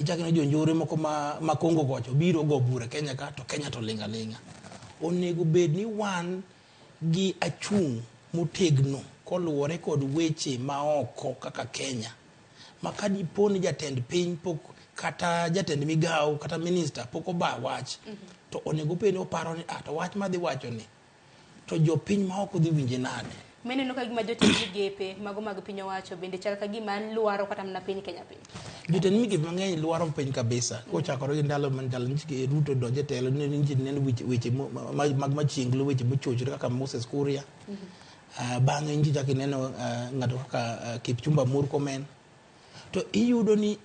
ichakino jonjore moko ma Kongo gocho biro go bura Kenya ka to Kenya to linga linga. Onego bed ni wan gi achung' motegno koluwore kod weche maoko kaka Kenya. Maka dipo ni jatend piny pok kata jatend migao kata minister pok oba wach to onego bed ni oparo ni to wach madhi wacho ni to jopiny maoko dhi winje nade. Meneno ka gima jotend migepe mago mag piny owacho bende chal ka gima lwaro kata mana piny Kenya piny. Jotend migepe mang'eny lwaro piny kabisa. Kochakore gi ndalo manjalo Ruto donje telo ne weche mag machinglo weche mochochore kaka Moses Kuria. Bang'e nji chaki neno ng'ato kaka Kipchumba Murkomen. To iyudo ni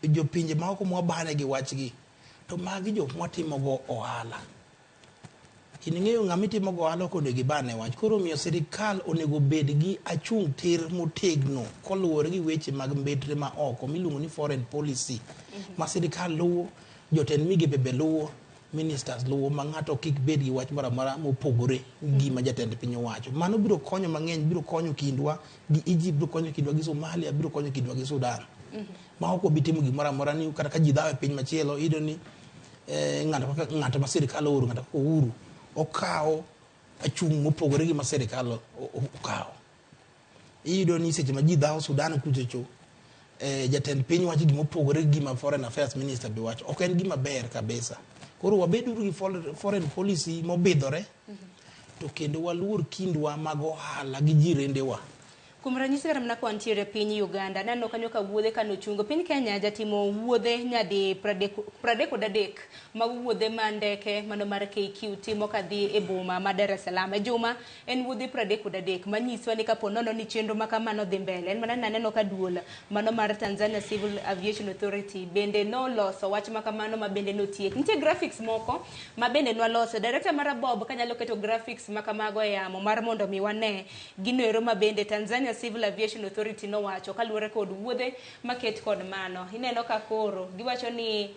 jopinje maoko mwabane gi wachgi to magi jok mwatimo go ohala. Ing'eyo ng'ama itimo go ohala konego gibane wach. Koro miyo sirikal onego bed gi achung' tir motegno koluwore gi weche mag mbetre ma oko miluongo ni foreign policy. Ma sirikal luwo, jotend migepe be luwo, ministers luwo, ma ng'ato kik bed gi wach mara mopogore gi ma jatend piny owacho. Mano biro konyo mang'eny, biro konyo kindwa gi Egypt, biro konyo kindwa gi Somalia, biro konyo kindwa gi Sudan. Ma ok obi timo gimoro ni kata ka ji dhaw e piny machielo iyudo ni ng'ato ma sirikal ooro, ng'ato kaka Uhuru okawo achung' mopogore gi ma sirikal okawo. Iyudo ni seche ma ji dhaw Sudan kuchocho jatend piny wacho gima opogore gi ma foreign affairs minister be wacho. Ok en gima ber kabisa. Koro wabeduru gi foreign policy mobidhore to kendo waluor kindwa mag ohala gi jirendewa. Kuom ranyisi kata mana kwantiere piny Uganda, neno kanyo ka wuodhe kanochungo. Piny Kenya jatimo wuodhe nyadi 33 mag wuodhe mandeke mano mar KQ timo kadhi e boma ma Dar es Salaam. E juma en wuodhe 33 manyiso ni kapo nono ni chenro makamano dhi mbele. En mana naneno ka duol mano mar Tanzania Civil Aviation Authority bende noloso wach makamano ma bende notiek. Nitie graphics moko ma bende nwaloso. Director mar Bob kanyalo keto graphics makamago e yamo mar mondo mi wane gino ero ma bende Tanzania Civil Aviation Authority no wacho kaluwore kod wuodhe maket kod mano. Ineno ka koro giwacho ni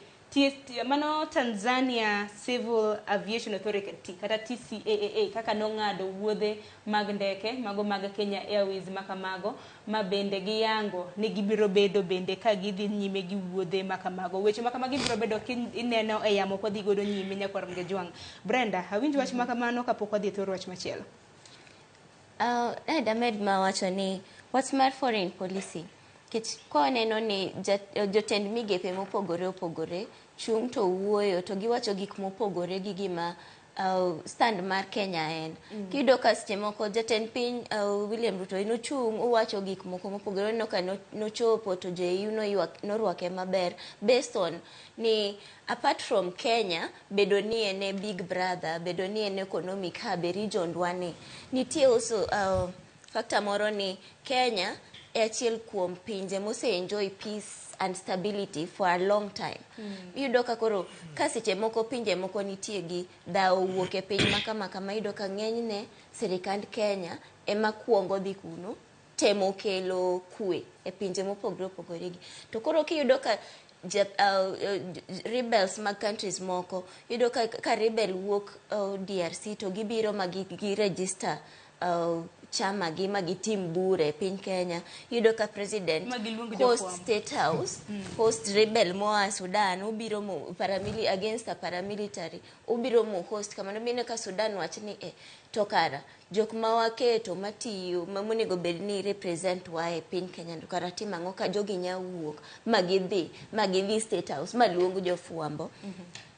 mano Tanzania Civil Aviation Authority kata TCAA kaka nong'ado wuodhe mag ndeke mago mag Kenya Airways makamago ma bende giyango ni gibiro bedo bende ka gidhi nyime gi wuodhe makamago. Weche makamago gibiro bedo ineno e yamo kodhi godo nyime nyakwar Mgejwang'. Brenda, awinj wach makamano kapok wadhi thoro wach machielo. Damed mawacho ni what's mar foreign policy kich ko neno ni jotend migepe mopogore opogore chung to wuoyo to giwacho gik mopogore gi gima stand mar Kenya en. Kido ka seche moko jatend piny William Ruto nochung owacho gik moko mopogore no ka nochopo to JU norwake maber based on ni apart from Kenya bedo ni ene big brother, bedo ni ene economic hub region dwani nitie also factor moro ni Kenya e achiel kuom pinje mose enjoy peace and stability for a long time. Iyudo ka koro ka seche moko pinje moko nitie gi dhaw wuok e piny makama iyudo ka ng'enyne sirikand Kenya ema kuongo dhi kuno temo kelo kwe e pinje mopogore opogore gi. To koro kiyudo ka rebels mag countries moko iyudo ka rebel wuok DRC to gibiro gi register chama gi magitim bure piny Kenya. Iyudo ka president host state house host rebel moa Sudan ubiro mo against a paramilitary ubiro mo host kamano mine ka Sudan wach ni to kara jok mawaketo matiyo mamonego bed ni represent wa e piny Kenya ndo kara timango ka jogi nya wuok magidhi state house maluongo jofuambo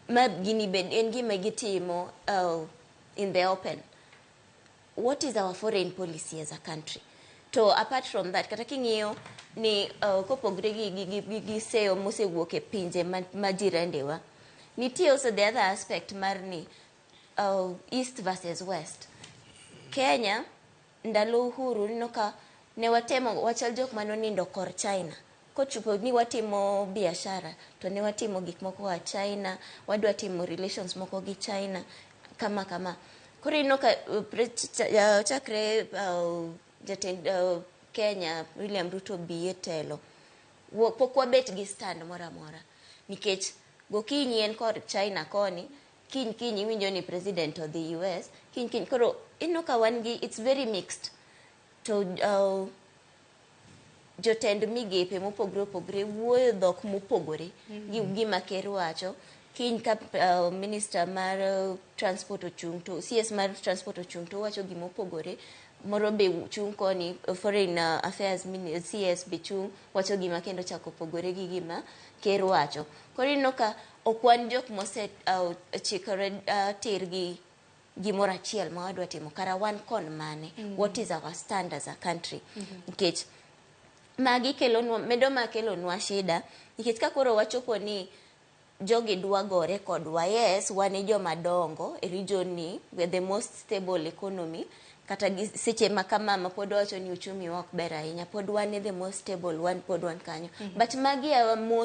ma gini bed en gima gitimo in the open. What is our foreign policy as a country? So apart from that, kata king'iyo ni kopogre gi seyo mosewuok e pinje majirendewa, nitie also the other aspect mar ni east versus west. Kenya ndalo uhuru nino ka ne watemo wachal jok manonindo kor China. Kochupo ni watimo biashara to ne watimo gik moko wa China, wadwa timo relations moko gi China kama. Kuri no ka chakre jatend Kenya William Ruto biye telo pokwa bet gi stand mora nikech gokinyi en kod China koni kiny iwinjo ni president of the US kiny koro ino ka wan gi it's very mixed to jotend migepe mopogore opogore wuoyo dhok mopogore gi gima ker wacho. Kiny ka minister mar transport ochung' to CS mar transport ochung' to wacho gima opogore. Moro be chung' koni foreign affairs CS be chung' wacho gima kendo chako opogore gi gima ker wacho. Koro ineno ka okwan jok mose chikore tir gi gimoro achiel ma wadwa timo kara wan kon mane. What is our stand as a country? Nikech magi medo makelonwa shida nikech ka koro wachopo ni jogi dwa gore kodwa. Yes, wan e joma dongo e region ni, we're the most stable economy. Kata seche makama pod wacho ni uchumi ok ber ahinya, pod wan e the most stable, wan pod wan kanyo. But magi are most